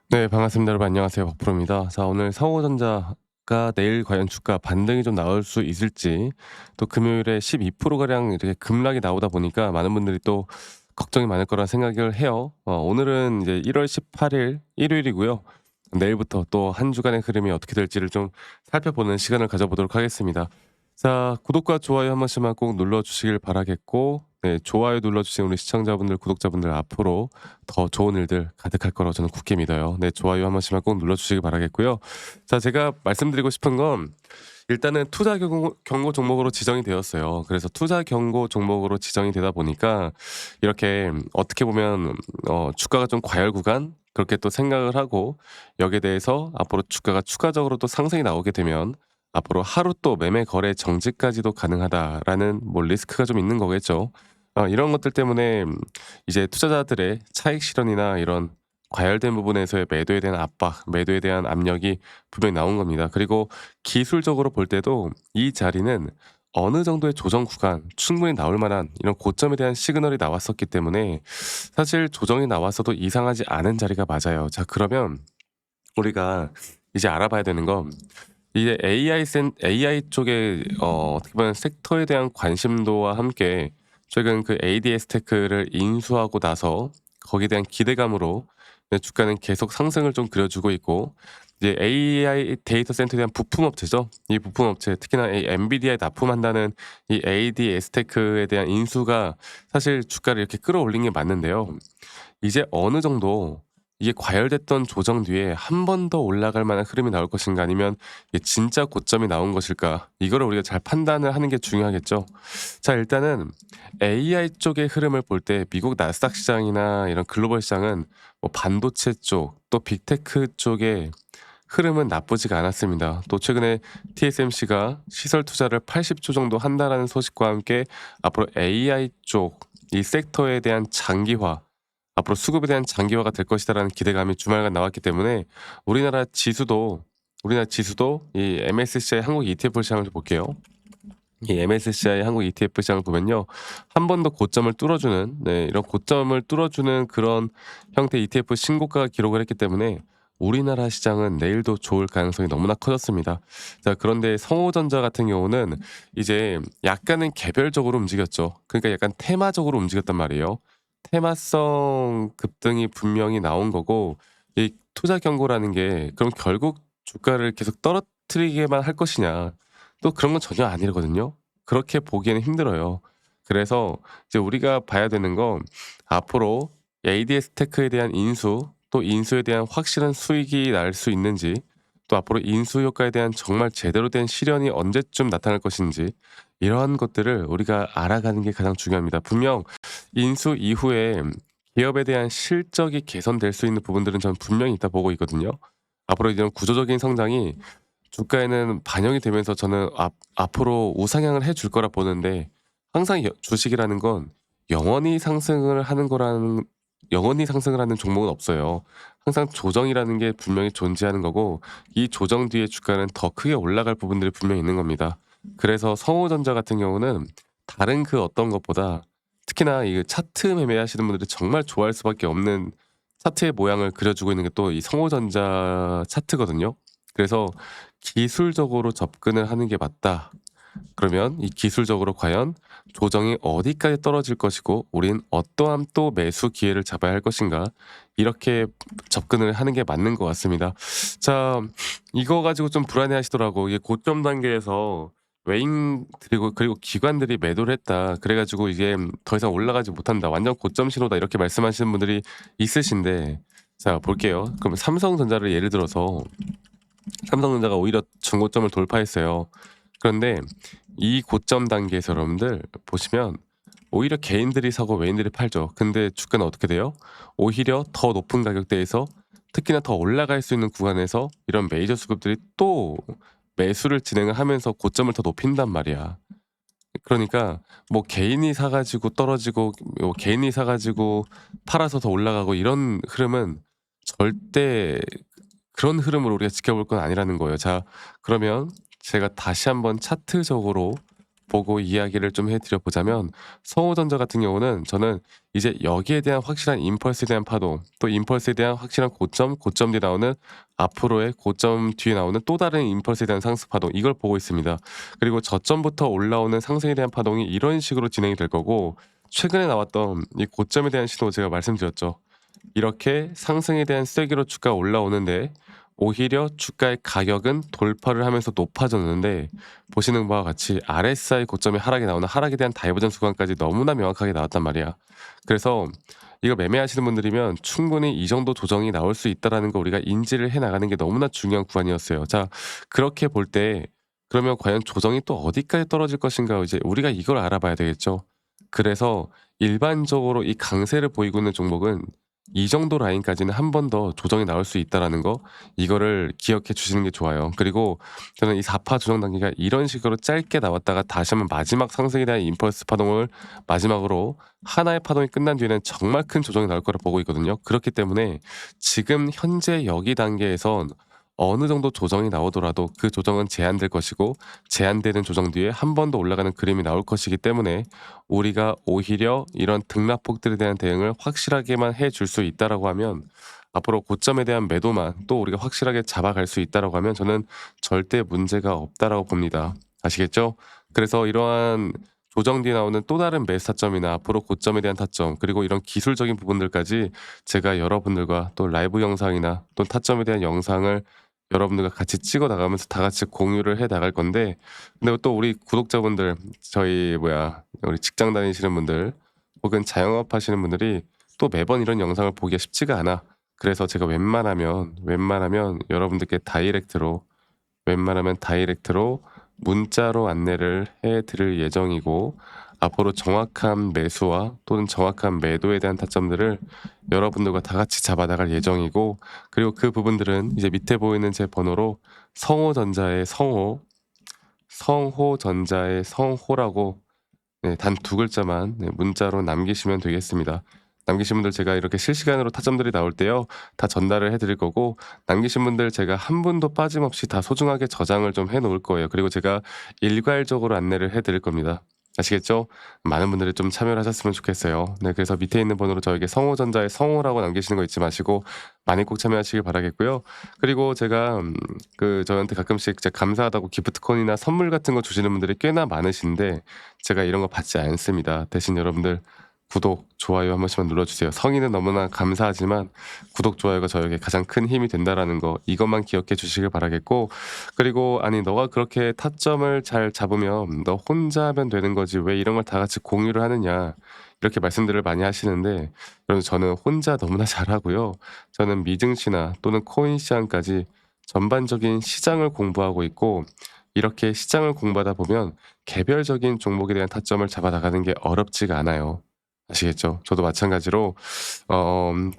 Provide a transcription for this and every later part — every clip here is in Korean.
네, 반갑습니다. 여러분 안녕하세요. 박프로입니다. 자, 오늘 상호전자가 내일 과연 주가 반등이 좀 나올 수 있을지, 또 금요일에 12% 가량 이렇게 급락이 나오다 보니까 많은 분들이 또 걱정이 많을 거라 생각을 해요. 오늘은 이제 1월 18일 일요일이고요. 내일부터 또 한 주간의 흐름이 어떻게 될지를 좀 살펴보는 시간을 가져보도록 하겠습니다. 자, 구독과 좋아요 한 번씩만 꼭 눌러주시길 바라겠고, 네, 좋아요 눌러주신 우리 시청자분들, 구독자분들 앞으로 더 좋은 일들 가득할 거라고 저는 굳게 믿어요. 네, 좋아요 한 번씩만 꼭 눌러주시기 바라겠고요. 자, 제가 말씀드리고 싶은 건 일단은 투자 경고 종목으로 지정이 되었어요. 그래서 투자 경고 종목으로 지정이 되다 보니까 이렇게 어떻게 보면 주가가 좀 과열 구간 그렇게 또 생각을 하고 여기에 대해서 앞으로 주가가 추가적으로 또 상승이 나오게 되면 앞으로 하루 또 매매 거래 정지까지도 가능하다라는 뭐 리스크가 좀 있는 거겠죠. 이런 것들 때문에 이제 투자자들의 차익 실현이나 이런 과열된 부분에서의 매도에 대한 압박, 매도에 대한 압력이 분명히 나온 겁니다. 그리고 기술적으로 볼 때도 이 자리는 어느 정도의 조정 구간 충분히 나올 만한 이런 고점에 대한 시그널이 나왔었기 때문에 사실 조정이 나왔어도 이상하지 않은 자리가 맞아요. 자, 그러면 우리가 이제 알아봐야 되는 건 이제 AI 쪽에 어떻게 보면 섹터에 대한 관심도와 함께 최근 그 ADS 테크를 인수하고 나서 거기에 대한 기대감으로 네, 주가는 계속 상승을 좀 그려주고 있고 이제 AI 데이터 센터에 대한 부품 업체죠. 이 부품 업체 특히나 이 엔비디아에 납품한다는 이 ADS 테크에 대한 인수가 사실 주가를 이렇게 끌어올린 게 맞는데요. 이제 어느 정도 이게 과열됐던 조정 뒤에 한 번 더 올라갈 만한 흐름이 나올 것인가 아니면 이게 진짜 고점이 나온 것일까 이거를 우리가 잘 판단을 하는 게 중요하겠죠. 자, 일단은 AI 쪽의 흐름을 볼 때 미국 나스닥 시장이나 이런 글로벌 시장은 뭐 반도체 쪽 또 빅테크 쪽의 흐름은 나쁘지가 않았습니다. 또 최근에 TSMC가 시설 투자를 80조 정도 한다라는 소식과 함께 앞으로 AI 쪽 이 섹터에 대한 장기화 앞으로 수급에 대한 장기화가 될 것이다라는 기대감이 주말간 나왔기 때문에 우리나라 지수도 이 MSCI 한국 ETF 시장을 좀 볼게요. 이 MSCI 한국 ETF 시장을 보면요. 한 번 더 고점을 뚫어주는 네, 이런 고점을 뚫어주는 그런 형태 ETF 신고가가 기록을 했기 때문에 우리나라 시장은 내일도 좋을 가능성이 너무나 커졌습니다. 자, 그런데 성호전자 같은 경우는 이제 약간은 개별적으로 움직였죠. 그러니까 약간 테마적으로 움직였단 말이에요. 테마성 급등이 분명히 나온 거고 이 투자 경고라는 게 그럼 결국 주가를 계속 떨어뜨리게만 할 것이냐 또 그런 건 전혀 아니거든요. 그렇게 보기에는 힘들어요. 그래서 이제 우리가 봐야 되는 건 앞으로 ADS 테크에 대한 인수 또 인수에 대한 확실한 수익이 날 수 있는지 또 앞으로 인수 효과에 대한 정말 제대로 된 실현이 언제쯤 나타날 것인지 이러한 것들을 우리가 알아가는 게 가장 중요합니다. 분명 인수 이후에 기업에 대한 실적이 개선될 수 있는 부분들은 저는 분명히 있다 보고 있거든요. 앞으로 이런 구조적인 성장이 주가에는 반영이 되면서 저는 앞으로 우상향을 해줄 거라 보는데 항상 주식이라는 건 영원히 상승을 하는 거라는 영원히 상승을 하는 종목은 없어요. 항상 조정이라는 게 분명히 존재하는 거고 이 조정 뒤에 주가는 더 크게 올라갈 부분들이 분명히 있는 겁니다. 그래서 성호전자 같은 경우는 다른 그 어떤 것보다 특히나 이 차트 매매하시는 분들이 정말 좋아할 수밖에 없는 차트의 모양을 그려주고 있는 게 또 이 성호전자 차트거든요. 그래서 기술적으로 접근을 하는 게 맞다. 그러면 이 기술적으로 과연 조정이 어디까지 떨어질 것이고 우린 어떠한 또 매수 기회를 잡아야 할 것인가 이렇게 접근을 하는 게 맞는 것 같습니다. 자, 이거 가지고 좀 불안해하시더라고. 이게 고점 단계에서 외인 그리고 기관들이 매도를 했다. 그래가지고 이게 더 이상 올라가지 못한다. 완전 고점 신호다. 이렇게 말씀하시는 분들이 있으신데 자 볼게요. 그럼 삼성전자를 예를 들어서 삼성전자가 오히려 중고점을 돌파했어요. 그런데 이 고점 단계에서 여러분들 보시면 오히려 개인들이 사고 외인들이 팔죠. 근데 주가는 어떻게 돼요? 오히려 더 높은 가격대에서 특히나 더 올라갈 수 있는 구간에서 이런 메이저 수급들이 또 매수를 진행을 하면서 고점을 더 높인단 말이야. 그러니까 뭐 개인이 사 가지고 떨어지고 뭐 개인이 사 가지고 팔아서 더 올라가고 이런 흐름은 절대 그런 흐름을 우리가 지켜볼 건 아니라는 거예요. 자, 그러면 제가 다시 한번 차트적으로 보고 이야기를 좀 해드려 보자면 성우전자 같은 경우는 저는 이제 여기에 대한 확실한 임펄스에 대한 파동, 또 임펄스에 대한 확실한 고점, 고점 뒤에 나오는 앞으로의 고점 뒤에 나오는 또 다른 임펄스에 대한 상승 파동 이걸 보고 있습니다. 그리고 저점부터 올라오는 상승에 대한 파동이 이런 식으로 진행이 될 거고 최근에 나왔던 이 고점에 대한 신호 제가 말씀드렸죠. 이렇게 상승에 대한 세기로 주가가 올라오는데 오히려 주가의 가격은 돌파를 하면서 높아졌는데 보시는 바와 같이 RSI 고점에 하락이 나오는 하락에 대한 다이버전스 구간까지 너무나 명확하게 나왔단 말이야. 그래서 이거 매매하시는 분들이면 충분히 이 정도 조정이 나올 수 있다라는 거 우리가 인지를 해 나가는 게 너무나 중요한 구간이었어요. 자, 그렇게 볼 때 그러면 과연 조정이 또 어디까지 떨어질 것인가 이제 우리가 이걸 알아봐야 되겠죠. 그래서 일반적으로 이 강세를 보이고 있는 종목은 이 정도 라인까지는 한 번 더 조정이 나올 수 있다라는 거 이거를 기억해 주시는 게 좋아요. 그리고 저는 이 4파 조정 단계가 이런 식으로 짧게 나왔다가 다시 한번 마지막 상승에 대한 임펄스 파동을 마지막으로 하나의 파동이 끝난 뒤에는 정말 큰 조정이 나올 거라 보고 있거든요. 그렇기 때문에 지금 현재 여기 단계에선 어느 정도 조정이 나오더라도 그 조정은 제한될 것이고 제한되는 조정 뒤에 한 번 더 올라가는 그림이 나올 것이기 때문에 우리가 오히려 이런 등락폭들에 대한 대응을 확실하게만 해줄 수 있다라고 하면 앞으로 고점에 대한 매도만 또 우리가 확실하게 잡아갈 수 있다라고 하면 저는 절대 문제가 없다라고 봅니다. 아시겠죠? 그래서 이러한 조정 뒤에 나오는 또 다른 매수 타점이나 앞으로 고점에 대한 타점 그리고 이런 기술적인 부분들까지 제가 여러분들과 또 라이브 영상이나 또 타점에 대한 영상을 여러분들과 같이 찍어 나가면서 다 같이 공유를 해 나갈 건데 근데 또 우리 구독자분들 저희 우리 직장 다니시는 분들 혹은 자영업 하시는 분들이 또 매번 이런 영상을 보기가 쉽지가 않아. 그래서 제가 웬만하면 여러분들께 다이렉트로 문자로 안내를 해 드릴 예정이고 앞으로 정확한 매수와 또는 정확한 매도에 대한 타점들을 여러분들과 다 같이 잡아 나갈 예정이고 그리고 그 부분들은 이제 밑에 보이는 제 번호로 성호전자의 성호라고 네, 단 두 글자만 문자로 남기시면 되겠습니다. 남기신 분들 제가 이렇게 실시간으로 타점들이 나올 때요. 다 전달을 해 드릴 거고 남기신 분들 제가 한 분도 빠짐없이 다 소중하게 저장을 좀 해 놓을 거예요. 그리고 제가 일괄적으로 안내를 해 드릴 겁니다. 아시겠죠? 많은 분들이 좀 참여를 하셨으면 좋겠어요. 네, 그래서 밑에 있는 번호로 저에게 성호전자의 성호라고 남기시는 거 잊지 마시고 많이 꼭 참여하시길 바라겠고요. 그리고 제가 저한테 가끔씩 진짜 감사하다고 기프트콘이나 선물 같은 거 주시는 분들이 꽤나 많으신데 제가 이런 거 받지 않습니다. 대신 여러분들 구독, 좋아요 한 번씩만 눌러주세요. 성의는 너무나 감사하지만 구독, 좋아요가 저에게 가장 큰 힘이 된다라는 거 이것만 기억해 주시길 바라겠고 그리고 아니 너가 그렇게 타점을 잘 잡으면 너 혼자 하면 되는 거지 왜 이런 걸 다 같이 공유를 하느냐 이렇게 말씀들을 많이 하시는데 여러분 저는 혼자 너무나 잘하고요. 저는 미증시나 또는 코인 시장까지 전반적인 시장을 공부하고 있고 이렇게 시장을 공부하다 보면 개별적인 종목에 대한 타점을 잡아 나가는 게 어렵지가 않아요. 아시겠죠? 저도 마찬가지로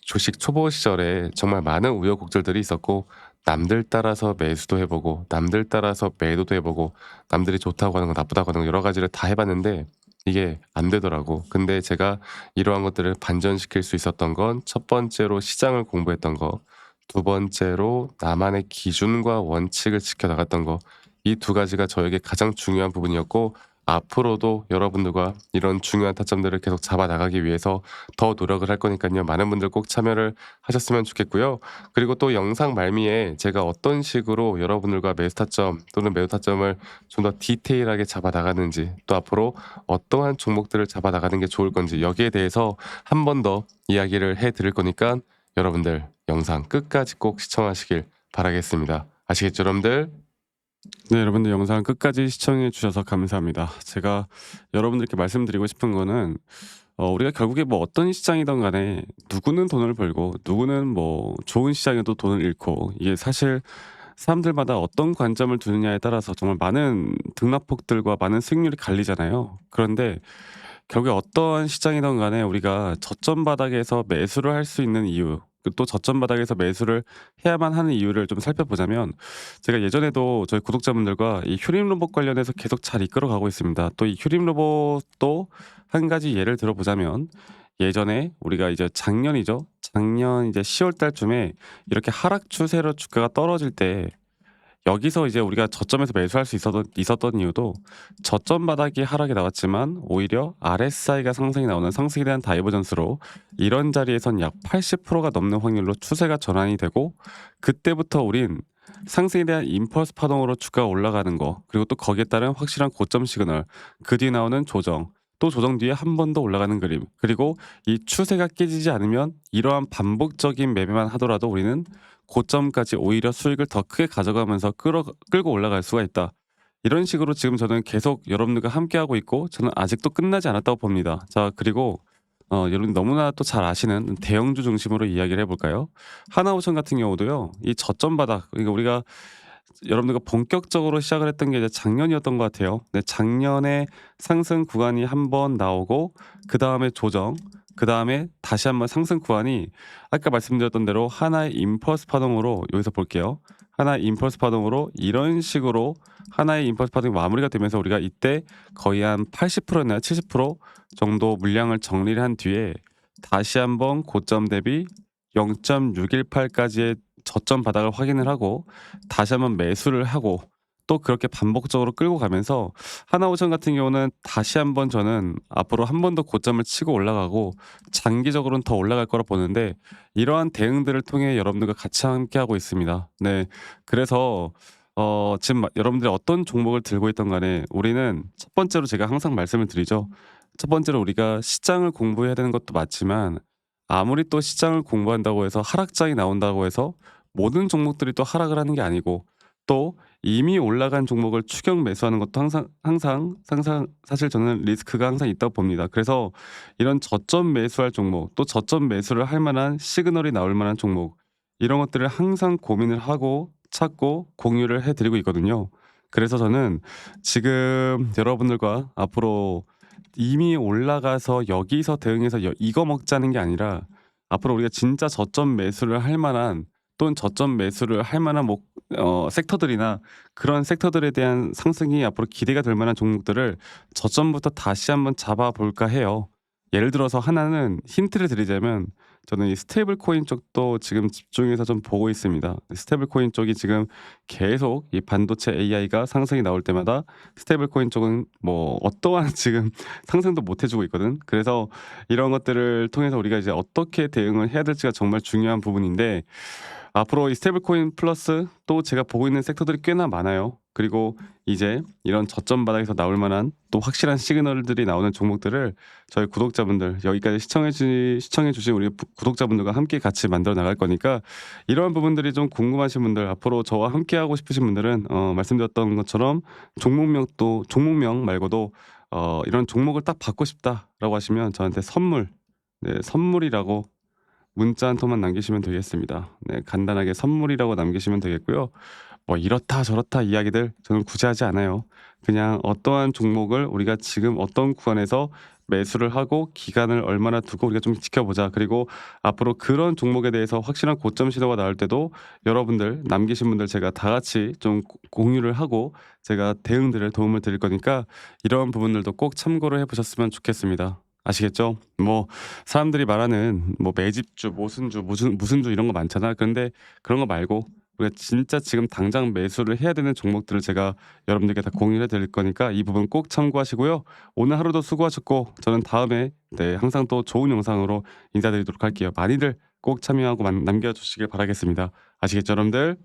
주식 초보 시절에 정말 많은 우여곡절들이 있었고 남들 따라서 매수도 해 보고 남들 따라서 매도도 해 보고 남들이 좋다고 하는 거 나쁘다고 하는 거 여러 가지를 다 해 봤는데 이게 안 되더라고. 근데 제가 이러한 것들을 반전시킬 수 있었던 건 첫 번째로 시장을 공부했던 거, 두 번째로 나만의 기준과 원칙을 지켜 나갔던 거. 이 두 가지가 저에게 가장 중요한 부분이었고 앞으로도 여러분들과 이런 중요한 타점들을 계속 잡아 나가기 위해서 더 노력을 할 거니깐요. 많은 분들 꼭 참여를 하셨으면 좋겠고요. 그리고 또 영상 말미에 제가 어떤 식으로 여러분들과 매수 타점 또는 매도 타점을 좀 더 디테일하게 잡아 나가는지 또 앞으로 어떠한 종목들을 잡아 나가는 게 좋을 건지 여기에 대해서 한 번 더 이야기를 해 드릴 거니까 여러분들 영상 끝까지 꼭 시청하시길 바라겠습니다. 아시겠죠, 여러분들? 네, 여러분들 영상 끝까지 시청해 주셔서 감사합니다. 제가 여러분들께 말씀드리고 싶은 거는 우리가 결국에 뭐 어떤 시장이든 간에 누구는 돈을 벌고 누구는 뭐 좋은 시장에도 돈을 잃고 이게 사실 사람들마다 어떤 관점을 두느냐에 따라서 정말 많은 등락폭들과 많은 수익률이 갈리잖아요. 그런데 결국에 어떠한 시장이든 간에 우리가 저점 바닥에서 매수를 할 수 있는 이유 또 저점 바닥에서 매수를 해야만 하는 이유를 좀 살펴보자면 제가 예전에도 저희 구독자분들과 이 휴림 로봇 관련해서 계속 잘 이끌어 가고 있습니다. 또 이 휴림 로봇도 한 가지 예를 들어보자면 예전에 우리가 이제 작년이죠. 작년 이제 10월 달쯤에 이렇게 하락 추세로 주가가 떨어질 때 여기서 이제 우리가 저점에서 매수할 수 있었던 이유도 저점 바닥이 하락이 나왔지만 오히려 RSI가 상승이 나오는 상승에 대한 다이버전스로 이런 자리에선 약 80%가 넘는 확률로 추세가 전환이 되고 그때부터 우린 상승에 대한 임펄스 파동으로 주가가 올라가는 거 그리고 또 거기에 따른 확실한 고점 시그널 그 뒤에 나오는 조정 또 조정 뒤에 한 번 더 올라가는 그림 그리고 이 추세가 깨지지 않으면 이러한 반복적인 매매만 하더라도 우리는 고점까지 오히려 수익을 더 크게 가져가면서 끌고 올라갈 수가 있다. 이런 식으로 지금 저는 계속 여러분들과 함께하고 있고 저는 아직도 끝나지 않았다고 봅니다. 자 그리고 여러분 너무나 또 잘 아시는 대형주 중심으로 이야기를 해볼까요? 하나오션 같은 경우도요. 이 저점 바닥 그러니까 우리가 여러분들과 본격적으로 시작을 했던 게 이제 작년이었던 것 같아요. 네, 작년에 상승 구간이 한 번 나오고 그 다음에 조정, 그 다음에 다시 한번 상승 구간이 아까 말씀드렸던 대로 하나의 임펄스 파동으로 여기서 볼게요. 하나의 임펄스 파동으로 이런 식으로 하나의 임펄스 파동이 마무리가 되면서 우리가 이때 거의 한 80%였나요? 70% 정도 물량을 정리를 한 뒤에 다시 한번 고점 대비 0.618까지의 저점 바닥을 확인을 하고 다시 한번 매수를 하고 또 그렇게 반복적으로 끌고 가면서 하나오션 같은 경우는 다시 한번 저는 앞으로 한 번 더 고점을 치고 올라가고 장기적으로는 더 올라갈 거라 보는데 이러한 대응들을 통해 여러분들과 같이 함께하고 있습니다. 네, 그래서 지금 여러분들이 어떤 종목을 들고 있던 간에 우리는 첫 번째로 제가 항상 말씀을 드리죠. 첫 번째로 우리가 시장을 공부해야 되는 것도 맞지만 아무리 또 시장을 공부한다고 해서 하락장이 나온다고 해서 모든 종목들이 또 하락을 하는 게 아니고 또 이미 올라간 종목을 추격 매수하는 것도 항상 사실 저는 리스크가 항상 있다고 봅니다. 그래서 이런 저점 매수할 종목 또 저점 매수를 할 만한 시그널이 나올 만한 종목 이런 것들을 항상 고민을 하고 찾고 공유를 해드리고 있거든요. 그래서 저는 지금 여러분들과 앞으로 이미 올라가서 여기서 대응해서 이거 먹자는 게 아니라 앞으로 우리가 진짜 저점 매수를 할 만한 또는 저점 매수를 할 만한 섹터들이나 그런 섹터들에 대한 상승이 앞으로 기대가 될 만한 종목들을 저점부터 다시 한번 잡아볼까 해요. 예를 들어서 하나는 힌트를 드리자면 저는 이 스테이블 코인 쪽도 지금 집중해서 좀 보고 있습니다. 스테이블 코인 쪽이 지금 계속 이 반도체 AI가 상승이 나올 때마다 스테이블 코인 쪽은 뭐 어떠한 지금 상승도 못 해주고 있거든. 그래서 이런 것들을 통해서 우리가 이제 어떻게 대응을 해야 될지가 정말 중요한 부분인데 앞으로 이 스테이블 코인 플러스 또 제가 보고 있는 섹터들이 꽤나 많아요. 그리고 이제 이런 저점 바닥에서 나올 만한 또 확실한 시그널들이 나오는 종목들을 저희 구독자분들 여기까지 시청해 주신 우리 구독자분들과 함께 같이 만들어 나갈 거니까 이러한 부분들이 좀 궁금하신 분들 앞으로 저와 함께 하고 싶으신 분들은 말씀드렸던 것처럼 종목명 말고도 이런 종목을 딱 받고 싶다라고 하시면 저한테 선물이라고 문자 한 통만 남기시면 되겠습니다. 네, 간단하게 선물이라고 남기시면 되겠고요. 뭐 이렇다 저렇다 이야기들 저는 굳이 하지 않아요. 그냥 어떠한 종목을 우리가 지금 어떤 구간에서 매수를 하고 기간을 얼마나 두고 우리가 좀 지켜보자. 그리고 앞으로 그런 종목에 대해서 확실한 고점 시도가 나올 때도 여러분들 남기신 분들 제가 다 같이 좀 공유를 하고 제가 대응들을 도움을 드릴 거니까 이런 부분들도 꼭 참고를 해보셨으면 좋겠습니다. 아시겠죠? 뭐 사람들이 말하는 뭐 매집주, 모순주, 무슨 주 이런 거 많잖아. 그런데 그런 거 말고 우리가 진짜 지금 당장 매수를 해야 되는 종목들을 제가 여러분들께 다 공유해 드릴 거니까 이 부분 꼭 참고하시고요. 오늘 하루도 수고하셨고 저는 다음에 항상 또 좋은 영상으로 인사드리도록 할게요. 많이들 꼭 참여하고 남겨주시길 바라겠습니다. 아시겠죠, 여러분들?